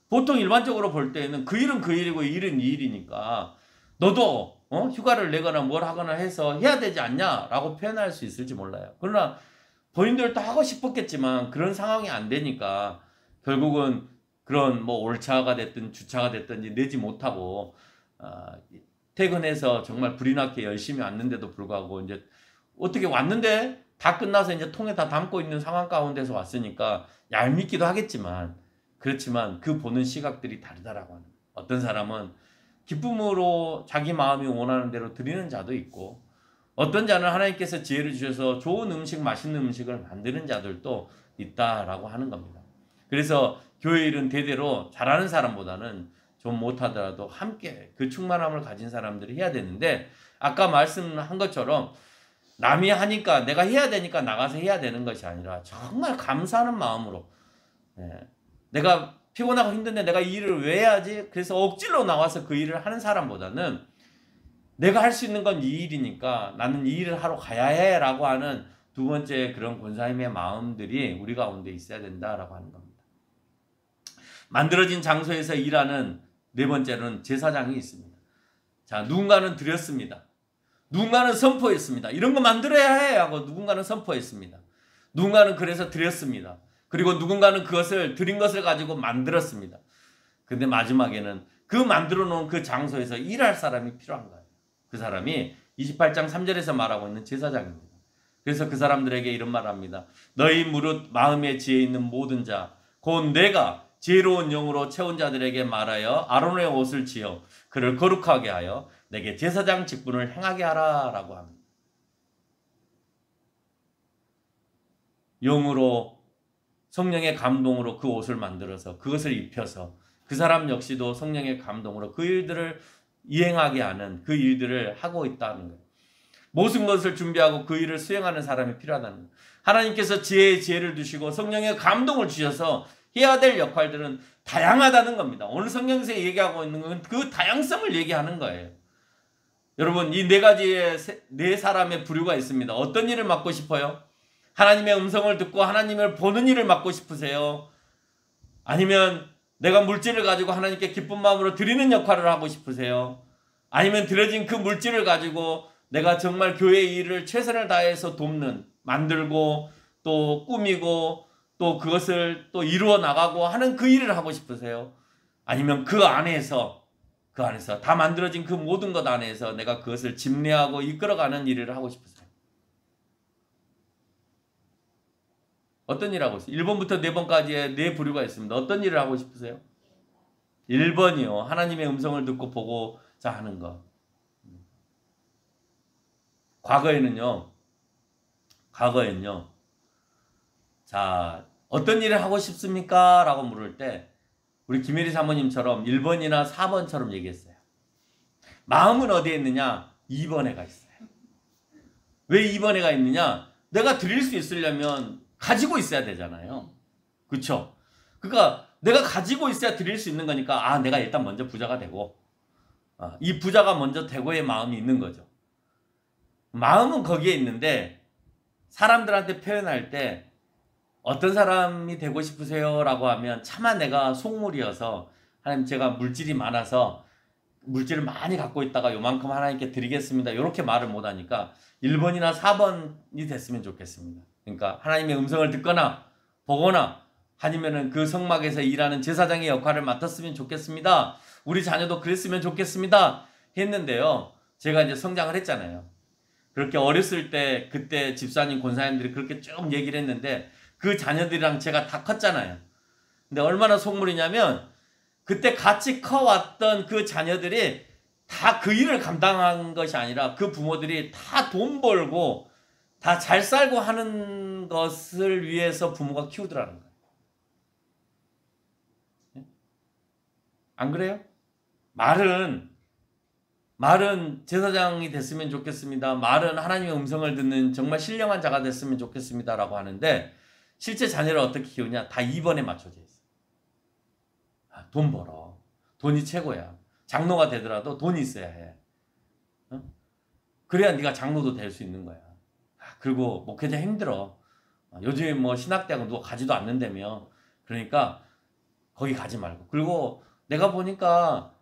보통 일반적으로 볼 때는 그 일은 그 일이고 이 일은 이 일이니까 너도 휴가를 내거나 뭘 하거나 해서 해야 되지 않냐라고 표현할 수 있을지 몰라요. 그러나 본인들도 하고 싶었겠지만 그런 상황이 안 되니까 결국은 그런 뭐 올차가 됐든 주차가 됐든지 내지 못하고 퇴근해서 정말 불이 나게 열심히 왔는데도 불구하고 이제 어떻게 왔는데 다 끝나서 이제 통에 다 담고 있는 상황 가운데서 왔으니까 얄밉기도 하겠지만 그렇지만 그 보는 시각들이 다르다라고 하는. 어떤 사람은 기쁨으로 자기 마음이 원하는 대로 드리는 자도 있고 어떤 자는 하나님께서 지혜를 주셔서 좋은 음식, 맛있는 음식을 만드는 자들도 있다라고 하는 겁니다. 그래서 교회 일은 대대로 잘하는 사람보다는 좀 못하더라도 함께 그 충만함을 가진 사람들이 해야 되는데 아까 말씀한 것처럼 남이 하니까 내가 해야 되니까 나가서 해야 되는 것이 아니라 정말 감사하는 마음으로 내가 피곤하고 힘든데 내가 이 일을 왜 해야지? 그래서 억지로 나와서 그 일을 하는 사람보다는 내가 할 수 있는 건 이 일이니까 나는 이 일을 하러 가야 해 라고 하는 두 번째 그런 권사님의 마음들이 우리 가운데 있어야 된다라고 하는 겁니다. 만들어진 장소에서 일하는 네 번째로는 제사장이 있습니다. 자, 누군가는 드렸습니다. 누군가는 선포했습니다. 이런 거 만들어야 해 하고 누군가는 선포했습니다. 누군가는 그래서 드렸습니다. 그리고 누군가는 그것을 드린 것을 가지고 만들었습니다. 근데 마지막에는 그 만들어 놓은 그 장소에서 일할 사람이 필요한 거예요. 그 사람이 28장 3절에서 말하고 있는 제사장입니다. 그래서 그 사람들에게 이런 말을 합니다. 너희 무릇 마음에 지혜 있는 모든 자, 곧 내가 지혜로운 영으로 채운 자들에게 말하여 아론의 옷을 지어 그를 거룩하게 하여 내게 제사장 직분을 행하게 하라 라고 합니다. 영으로 성령의 감동으로 그 옷을 만들어서 그것을 입혀서 그 사람 역시도 성령의 감동으로 그 일들을 이행하게 하는 그 일들을 하고 있다는 거예요. 모든 것을 준비하고 그 일을 수행하는 사람이 필요하다는 거예요. 하나님께서 지혜를 주시고 성령의 감동을 주셔서 해야 될 역할들은 다양하다는 겁니다. 오늘 성경에서 얘기하고 있는 건 그 다양성을 얘기하는 거예요. 여러분, 이 네 가지의 네 사람의 부류가 있습니다. 어떤 일을 맡고 싶어요? 하나님의 음성을 듣고 하나님을 보는 일을 맡고 싶으세요? 아니면 내가 물질을 가지고 하나님께 기쁜 마음으로 드리는 역할을 하고 싶으세요? 아니면 드려진 그 물질을 가지고 내가 정말 교회의 일을 최선을 다해서 돕는, 만들고 또 꾸미고 또 그것을 또 이루어 나가고 하는 그 일을 하고 싶으세요? 아니면 그 안에서 다 만들어진 그 모든 것 안에서 내가 그것을 집례하고 이끌어가는 일을 하고 싶으세요? 어떤 일을 하고 있어요? 1번부터 4번까지의 네 부류가 있습니다. 어떤 일을 하고 싶으세요? 1번이요. 하나님의 음성을 듣고 보고자 하는 것. 과거에는요. 자, 어떤 일을 하고 싶습니까? 라고 물을 때 우리 김혜리 사모님처럼 1번이나 4번처럼 얘기했어요. 마음은 어디에 있느냐? 2번에 가 있어요. 왜 2번에 가 있느냐? 내가 드릴 수 있으려면 가지고 있어야 되잖아요. 그렇죠? 그러니까 내가 가지고 있어야 드릴 수 있는 거니까 내가 일단 먼저 부자가 되고 이 부자가 먼저 되고의 마음이 있는 거죠. 마음은 거기에 있는데 사람들한테 표현할 때 어떤 사람이 되고 싶으세요? 라고 하면 차마 내가 속물이어서 하나님 제가 물질이 많아서 물질을 많이 갖고 있다가 요만큼 하나님께 드리겠습니다. 이렇게 말을 못하니까 1번이나 4번이 됐으면 좋겠습니다. 그러니까 하나님의 음성을 듣거나 보거나 아니면은 그 성막에서 일하는 제사장의 역할을 맡았으면 좋겠습니다. 우리 자녀도 그랬으면 좋겠습니다. 했는데요. 제가 이제 성장을 했잖아요. 그렇게 어렸을 때 그때 집사님, 권사님들이 그렇게 쭉 얘기를 했는데 그 자녀들이랑 제가 다 컸잖아요. 근데 얼마나 속물이냐면 그때 같이 커왔던 그 자녀들이 다 그 일을 감당한 것이 아니라 그 부모들이 다 돈 벌고 다 잘 살고 하는 것을 위해서 부모가 키우더라는 거예요. 안 그래요? 말은 제사장이 됐으면 좋겠습니다. 말은 하나님의 음성을 듣는 정말 신령한 자가 됐으면 좋겠습니다. 라고 하는데 실제 자녀를 어떻게 키우냐? 다 2번에 맞춰져 있어요. 돈 벌어. 돈이 최고야. 장로가 되더라도 돈이 있어야 해. 그래야 네가 장로도 될 수 있는 거야. 그리고 목회자 힘들어. 요즘에 뭐 신학대학은 누가 가지도 않는다며. 그러니까 거기 가지 말고. 그리고 내가 보니까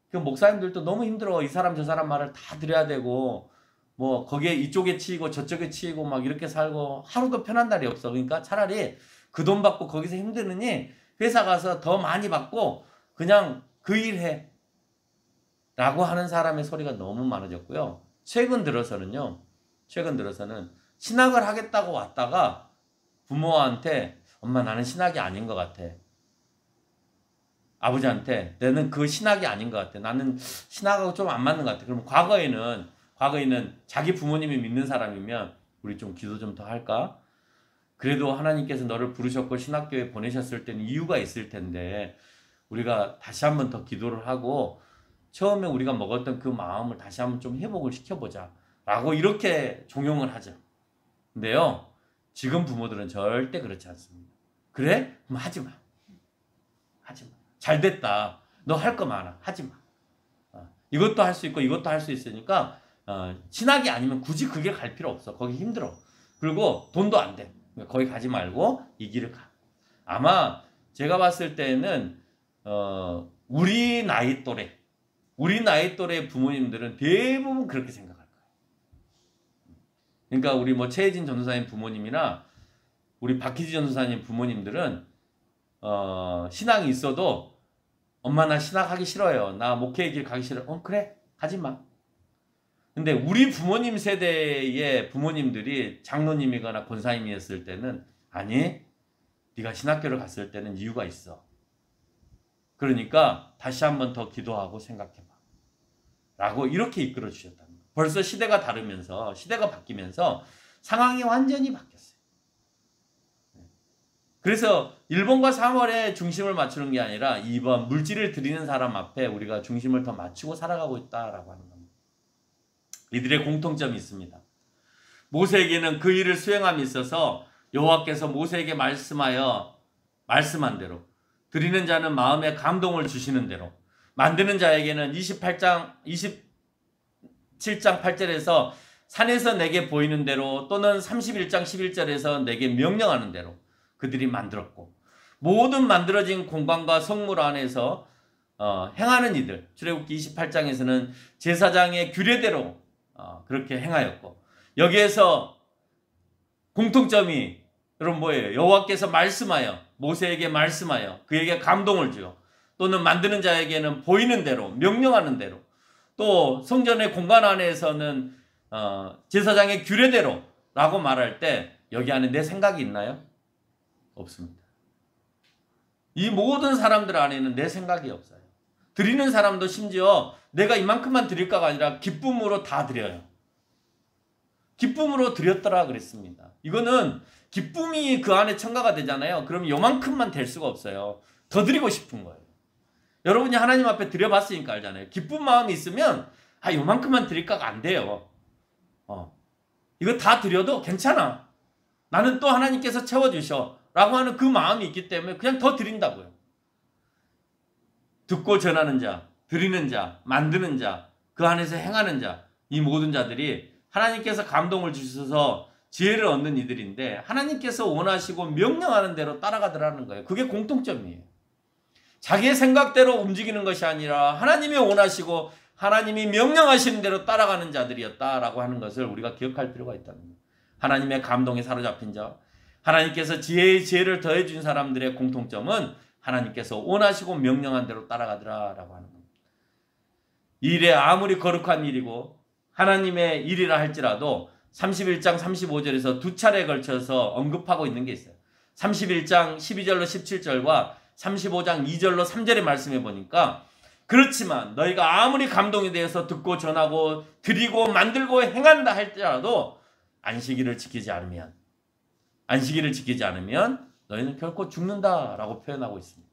그 목사님들도 너무 힘들어. 이 사람 저 사람 말을 다 들어야 되고 뭐 거기에 이쪽에 치이고 저쪽에 치이고 막 이렇게 살고 하루도 편한 날이 없어. 그러니까 차라리 그 돈 받고 거기서 힘드느니 회사 가서 더 많이 받고 그냥 그 일 해. 라고 하는 사람의 소리가 너무 많아졌고요. 최근 들어서는 신학을 하겠다고 왔다가 부모한테 엄마 나는 신학이 아닌 것 같아. 아버지한테 너는 그 신학이 아닌 것 같아. 나는 신학하고 좀 안 맞는 것 같아. 그럼 과거에는 자기 부모님이 믿는 사람이면 우리 좀 기도 좀 더 할까? 그래도 하나님께서 너를 부르셨고 신학교에 보내셨을 때는 이유가 있을 텐데 우리가 다시 한번 더 기도를 하고 처음에 우리가 먹었던 그 마음을 다시 한번 좀 회복을 시켜보자 라고 이렇게 종용을 하죠. 근데요 지금 부모들은 절대 그렇지 않습니다. 그래? 그럼 하지마. 잘 됐다. 너 할 거 많아. 하지마. 이것도 할 수 있고 이것도 할 수 있으니까 신학이 아니면 굳이 그게 갈 필요 없어. 거기 힘들어. 그리고 돈도 안 돼. 거기 가지 말고 이 길을 가. 아마 제가 봤을 때는 우리 나이 또래 부모님들은 대부분 그렇게 생각할 거예요. 그러니까 우리 뭐 최혜진 전도사님 부모님이나 우리 박희지 전도사님 부모님들은 신앙이 있어도 엄마 나 신학하기 싫어요. 나 목회의 길 가기 싫어. 그래 가지 마. 근데 우리 부모님 세대의 부모님들이 장로님이거나 권사님이었을 때는 아니 네가 신학교를 갔을 때는 이유가 있어. 그러니까 다시 한번 더 기도하고 생각해봐. 라고 이렇게 이끌어 주셨다는 거예요. 벌써 시대가 바뀌면서 상황이 완전히 바뀌었어요. 그래서 1번과 3번에 중심을 맞추는 게 아니라 2번 물질을 드리는 사람 앞에 우리가 중심을 더 맞추고 살아가고 있다라고 하는 겁니다. 이들의 공통점이 있습니다. 모세에게는 그 일을 수행함에 있어서 여호와께서 모세에게 말씀한 대로 드리는 자는 마음에 감동을 주시는 대로 만드는 자에게는 27장 8절에서 산에서 내게 보이는 대로 또는 31장 11절에서 내게 명령하는 대로 그들이 만들었고 모든 만들어진 공간과 성물 안에서 행하는 이들 출애굽기 28장에서는 제사장의 규례대로 그렇게 행하였고 여기에서 공통점이 여러분 뭐예요? 여호와께서 말씀하여 모세에게 말씀하여 그에게 감동을 주어 또는 만드는 자에게는 보이는 대로 명령하는 대로 또 성전의 공간 안에서는 제사장의 규례대로 라고 말할 때 여기 안에 내 생각이 있나요? 없습니다. 이 모든 사람들 안에는 내 생각이 없어요. 드리는 사람도 심지어 내가 이만큼만 드릴까가 아니라 기쁨으로 다 드려요. 기쁨으로 드렸더라 그랬습니다. 이거는 기쁨이 그 안에 첨가가 되잖아요. 그럼 요만큼만 될 수가 없어요. 더 드리고 싶은 거예요. 여러분이 하나님 앞에 드려봤으니까 알잖아요. 기쁜 마음이 있으면 요만큼만 드릴까가 안 돼요. 이거 다 드려도 괜찮아. 나는 또 하나님께서 채워주셔. 라고 하는 그 마음이 있기 때문에 그냥 더 드린다고요. 듣고 전하는 자, 드리는 자, 만드는 자, 그 안에서 행하는 자, 이 모든 자들이 하나님께서 감동을 주셔서 지혜를 얻는 이들인데 하나님께서 원하시고 명령하는 대로 따라가더라는 거예요. 그게 공통점이에요. 자기의 생각대로 움직이는 것이 아니라 하나님이 원하시고 하나님이 명령하시는 대로 따라가는 자들이었다라고 하는 것을 우리가 기억할 필요가 있다는 거예요. 하나님의 감동에 사로잡힌 자, 하나님께서 지혜의 지혜를 더해 준 사람들의 공통점은 하나님께서 원하시고 명령한 대로 따라가더라라고 하는 겁니다. 이 일에 아무리 거룩한 일이고 하나님의 일이라 할지라도 31장 35절에서 두 차례에 걸쳐서 언급하고 있는 게 있어요. 31장 12절로 17절과 35장 2절로 3절의 말씀해 보니까 그렇지만 너희가 아무리 감동에 대해서 듣고 전하고 드리고 만들고 행한다 할지라도 안식일을 지키지 않으면 너희는 결코 죽는다라고 표현하고 있습니다.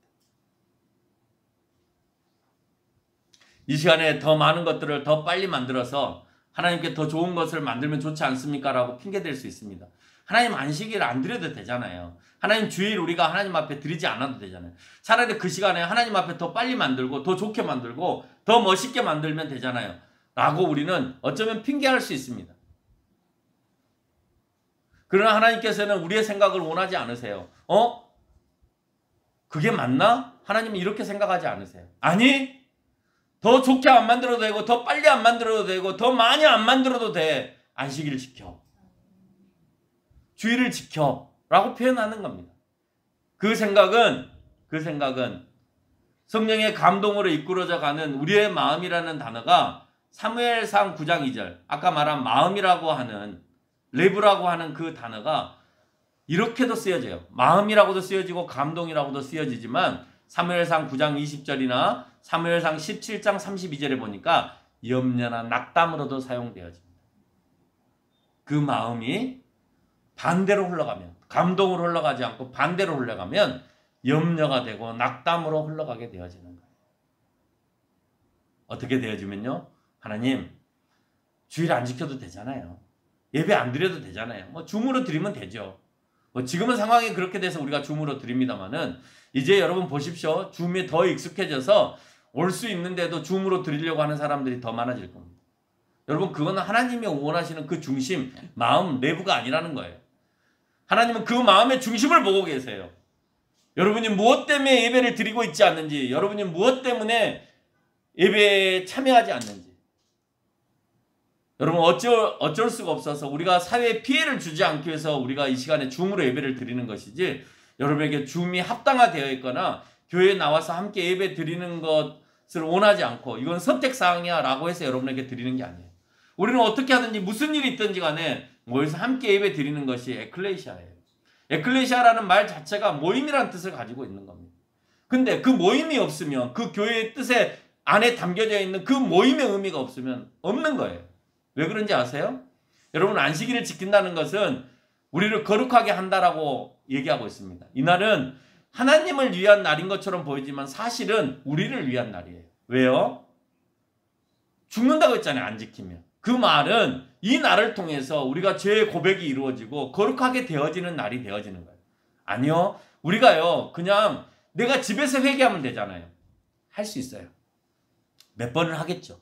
이 시간에 더 많은 것들을 더 빨리 만들어서 하나님께 더 좋은 것을 만들면 좋지 않습니까? 라고 핑계댈 수 있습니다. 하나님 안식일 안 드려도 되잖아요. 하나님 주일 우리가 하나님 앞에 드리지 않아도 되잖아요. 차라리 그 시간에 하나님 앞에 더 빨리 만들고 더 좋게 만들고 더 멋있게 만들면 되잖아요. 라고 우리는 어쩌면 핑계할 수 있습니다. 그러나 하나님께서는 우리의 생각을 원하지 않으세요. 그게 맞나? 하나님은 이렇게 생각하지 않으세요. 아니, 더 좋게 안 만들어도 되고 더 빨리 안 만들어도 되고 더 많이 안 만들어도 돼. 안식일을 지켜. 주일을 지켜. 라고 표현하는 겁니다. 그 생각은 성령의 감동으로 이끌어져 가는 우리의 마음이라는 단어가 사무엘상 9장 2절 아까 말한 마음이라고 하는 레브라고 하는 그 단어가 이렇게도 쓰여져요. 마음이라고도 쓰여지고 감동이라고도 쓰여지지만 사무엘상 9장 20절이나 사무엘상 17장 32절에 보니까 염려나 낙담으로도 사용되어집니다. 그 마음이 반대로 흘러가면 감동으로 흘러가지 않고 반대로 흘러가면 염려가 되고 낙담으로 흘러가게 되어지는 거예요. 어떻게 되어지면요? 하나님 주일 안 지켜도 되잖아요. 예배 안 드려도 되잖아요. 줌으로 드리면 되죠. 지금은 상황이 그렇게 돼서 우리가 줌으로 드립니다만은 이제 여러분 보십시오. 줌에 더 익숙해져서 올 수 있는데도 줌으로 드리려고 하는 사람들이 더 많아질 겁니다. 여러분 그거는 하나님이 원하시는 그 중심, 마음, 내부가 아니라는 거예요. 하나님은 그 마음의 중심을 보고 계세요. 여러분이 무엇 때문에 예배를 드리고 있지 않는지, 여러분이 무엇 때문에 예배에 참여하지 않는지, 여러분 어쩔 수가 없어서 우리가 사회에 피해를 주지 않기 위해서 우리가 이 시간에 줌으로 예배를 드리는 것이지 여러분에게 줌이 합당화되어 있거나 교회에 나와서 함께 예배 드리는 것을 원하지 않고 이건 선택사항이야 라고 해서 여러분에게 드리는 게 아니에요. 우리는 어떻게 하든지 무슨 일이 있든지 간에 모여서 함께 예배 드리는 것이 에클레시아예요. 에클레시아라는 말 자체가 모임이라는 뜻을 가지고 있는 겁니다. 근데 그 모임이 없으면 그 교회의 뜻에 안에 담겨져 있는 그 모임의 의미가 없으면 없는 거예요. 왜 그런지 아세요? 여러분 안식일을 지킨다는 것은 우리를 거룩하게 한다라고 얘기하고 있습니다. 이날은 하나님을 위한 날인 것처럼 보이지만 사실은 우리를 위한 날이에요. 왜요? 죽는다고 했잖아요. 안 지키면. 그 말은 이 날을 통해서 우리가 죄의 고백이 이루어지고 거룩하게 되어지는 날이 되어지는 거예요. 아니요. 우리가요. 그냥 내가 집에서 회개하면 되잖아요. 할 수 있어요. 몇 번을 하겠죠.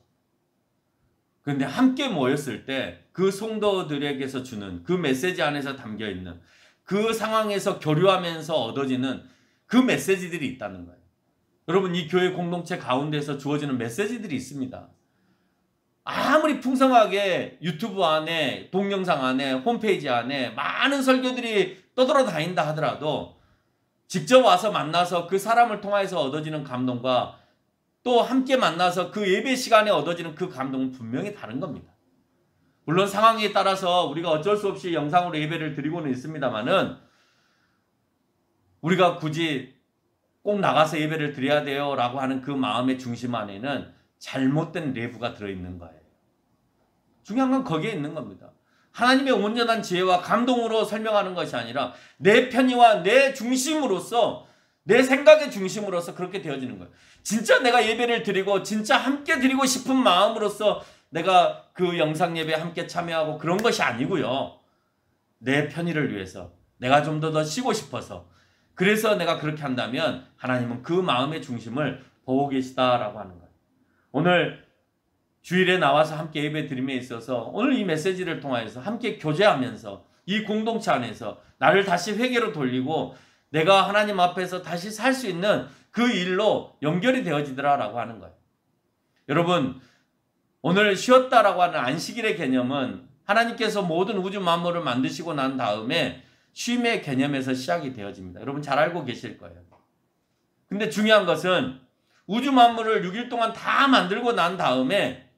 그런데 함께 모였을 때 그 성도들에게서 주는 그 메시지 안에서 담겨있는 그 상황에서 교류하면서 얻어지는 그 메시지들이 있다는 거예요. 여러분 이 교회 공동체 가운데서 주어지는 메시지들이 있습니다. 아무리 풍성하게 유튜브 안에 동영상 안에 홈페이지 안에 많은 설교들이 떠돌아다닌다 하더라도 직접 와서 만나서 그 사람을 통해서 얻어지는 감동과 또 함께 만나서 그 예배 시간에 얻어지는 그 감동은 분명히 다른 겁니다. 물론 상황에 따라서 우리가 어쩔 수 없이 영상으로 예배를 드리고는 있습니다만은 우리가 굳이 꼭 나가서 예배를 드려야 돼요 라고 하는 그 마음의 중심 안에는 잘못된 내부가 들어있는 거예요. 중요한 건 거기에 있는 겁니다. 하나님의 온전한 지혜와 감동으로 설명하는 것이 아니라 내 편의와 내 중심으로서 내 생각의 중심으로서 그렇게 되어지는 거예요. 진짜 내가 예배를 드리고 진짜 함께 드리고 싶은 마음으로서 내가 그 영상 예배에 함께 참여하고 그런 것이 아니고요. 내 편의를 위해서 내가 좀 더 쉬고 싶어서 그래서 내가 그렇게 한다면 하나님은 그 마음의 중심을 보고 계시다라고 하는 거예요. 오늘 주일에 나와서 함께 예배 드림에 있어서 오늘 이 메시지를 통하여서 함께 교제하면서 이 공동체 안에서 나를 다시 회개로 돌리고 내가 하나님 앞에서 다시 살 수 있는 그 일로 연결이 되어지더라라고 하는 거예요. 여러분, 오늘 쉬었다라고 하는 안식일의 개념은 하나님께서 모든 우주 만물을 만드시고 난 다음에 쉼의 개념에서 시작이 되어집니다. 여러분 잘 알고 계실 거예요. 근데 중요한 것은 우주 만물을 6일 동안 다 만들고 난 다음에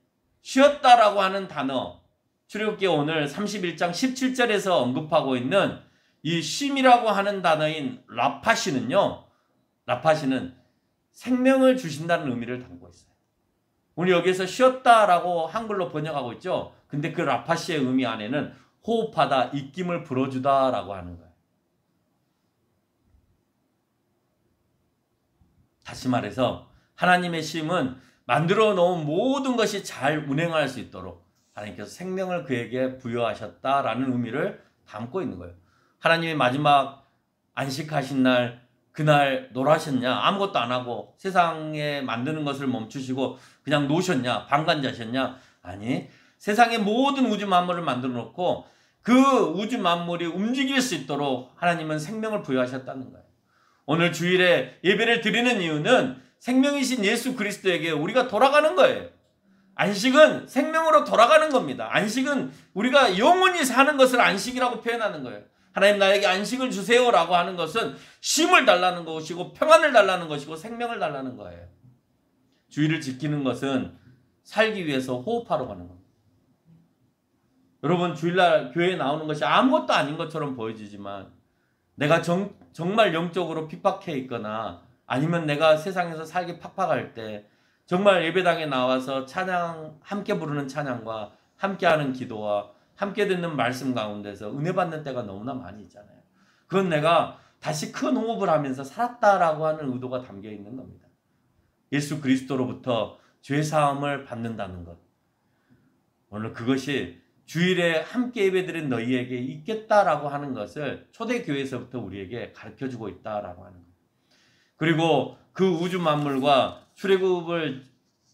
쉬었다라고 하는 단어, 출애굽기 오늘 31장 17절에서 언급하고 있는 이 쉼이라고 하는 단어인 라파시는요, 라파시는 생명을 주신다는 의미를 담고 있어요. 우리 여기에서 쉬었다라고 한글로 번역하고 있죠. 근데 그 라파시의 의미 안에는 호흡하다, 입김을 불어주다라고 하는 거예요. 다시 말해서 하나님의 쉼은 만들어 놓은 모든 것이 잘 운행할 수 있도록 하나님께서 생명을 그에게 부여하셨다라는 의미를 담고 있는 거예요. 하나님이 마지막 안식하신 날, 그날 놀아셨냐? 아무것도 안 하고 세상에 만드는 것을 멈추시고 그냥 노셨냐? 방관자셨냐? 아니, 세상의 모든 우주 만물을 만들어 놓고 그 우주 만물이 움직일 수 있도록 하나님은 생명을 부여하셨다는 거예요. 오늘 주일에 예배를 드리는 이유는 생명이신 예수 그리스도에게 우리가 돌아가는 거예요. 안식은 생명으로 돌아가는 겁니다. 안식은 우리가 영원히 사는 것을 안식이라고 표현하는 거예요. 하나님 나에게 안식을 주세요라고 하는 것은 쉼을 달라는 것이고 평안을 달라는 것이고 생명을 달라는 거예요. 주일을 지키는 것은 살기 위해서 호흡하러 가는 겁니다. 여러분 주일날 교회에 나오는 것이 아무것도 아닌 것처럼 보여지지만 내가 정말 영적으로 핍박해 있거나 아니면 내가 세상에서 살기 팍팍할 때 정말 예배당에 나와서 찬양, 함께 부르는 찬양과 함께하는 기도와 함께 듣는 말씀 가운데서 은혜 받는 때가 너무나 많이 있잖아요. 그건 내가 다시 큰 호흡을 하면서 살았다라고 하는 의도가 담겨 있는 겁니다. 예수 그리스도로부터 죄사함을 받는다는 것. 오늘 그것이 주일에 함께 예배드린 너희에게 있겠다라고 하는 것을 초대교회에서부터 우리에게 가르쳐주고 있다라고 하는 것. 그리고 그 우주 만물과 출애굽을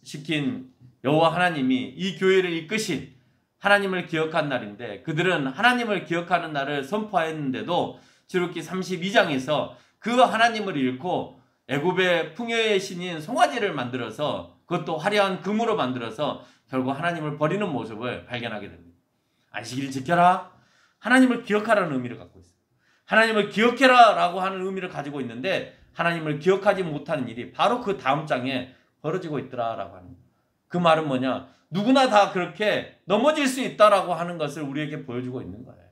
시킨 여호와 하나님이 이 교회를 이끄신 하나님을 기억한 날인데 그들은 하나님을 기억하는 날을 선포했는데도 출애굽기 32장에서 그 하나님을 잃고 애굽의 풍요의 신인 송아지를 만들어서 그것도 화려한 금으로 만들어서 결국 하나님을 버리는 모습을 발견하게 됩니다. 안식일 지켜라. 하나님을 기억하라는 의미를 갖고 있어요. 하나님을 기억해라 라고 하는 의미를 가지고 있는데 하나님을 기억하지 못하는 일이 바로 그 다음 장에 벌어지고 있더라라고 하는 거예요. 그 말은 뭐냐? 누구나 다 그렇게 넘어질 수 있다라고 하는 것을 우리에게 보여주고 있는 거예요.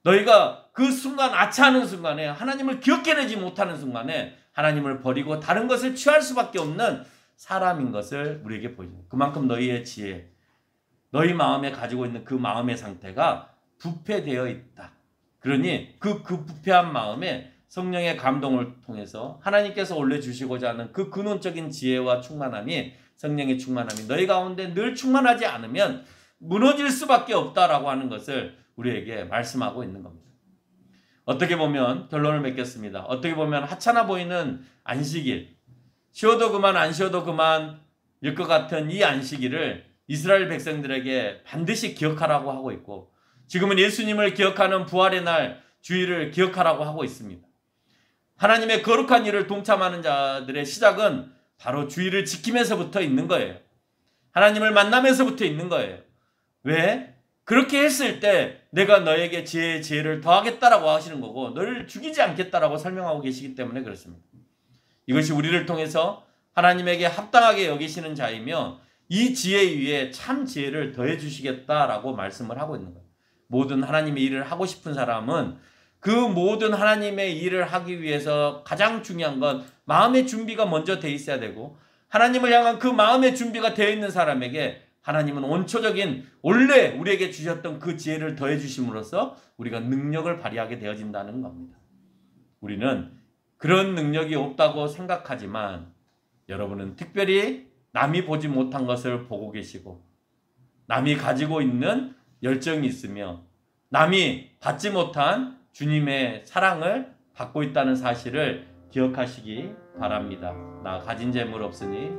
너희가 그 순간 아차하는 순간에 하나님을 기억해내지 못하는 순간에 하나님을 버리고 다른 것을 취할 수밖에 없는 사람인 것을 우리에게 보여줍니다. 그만큼 너희의 지혜, 너희 마음에 가지고 있는 그 마음의 상태가 부패되어 있다. 그러니 그 부패한 마음에 성령의 감동을 통해서 하나님께서 올려주시고자 하는 그 근원적인 지혜와 충만함이 성령의 충만함이 너희 가운데 늘 충만하지 않으면 무너질 수밖에 없다라고 하는 것을 우리에게 말씀하고 있는 겁니다. 어떻게 보면 결론을 맺겠습니다. 어떻게 보면 하찮아 보이는 안식일, 쉬어도 그만 안 쉬어도 그만일 것 같은 이 안식일을 이스라엘 백성들에게 반드시 기억하라고 하고 있고 지금은 예수님을 기억하는 부활의 날 주일을 기억하라고 하고 있습니다. 하나님의 거룩한 일을 동참하는 자들의 시작은 바로 주일을 지키면서부터 있는 거예요. 하나님을 만나면서부터 있는 거예요. 왜? 그렇게 했을 때 내가 너에게 지혜를 더하겠다라고 하시는 거고 너를 죽이지 않겠다라고 설명하고 계시기 때문에 그렇습니다. 이것이 우리를 통해서 하나님에게 합당하게 여기시는 자이며 이 지혜 위에 참 지혜를 더해 주시겠다라고 말씀을 하고 있는 거예요. 모든 하나님의 일을 하고 싶은 사람은 그 모든 하나님의 일을 하기 위해서 가장 중요한 건 마음의 준비가 먼저 돼 있어야 되고 하나님을 향한 그 마음의 준비가 되어 있는 사람에게 하나님은 원초적인 원래 우리에게 주셨던 그 지혜를 더해 주심으로써 우리가 능력을 발휘하게 되어진다는 겁니다. 우리는 그런 능력이 없다고 생각하지만 여러분은 특별히 남이 보지 못한 것을 보고 계시고 남이 가지고 있는 열정이 있으며 남이 받지 못한 주님의 사랑을 받고 있다는 사실을 기억하시기 바랍니다. 나 가진 재물 없으니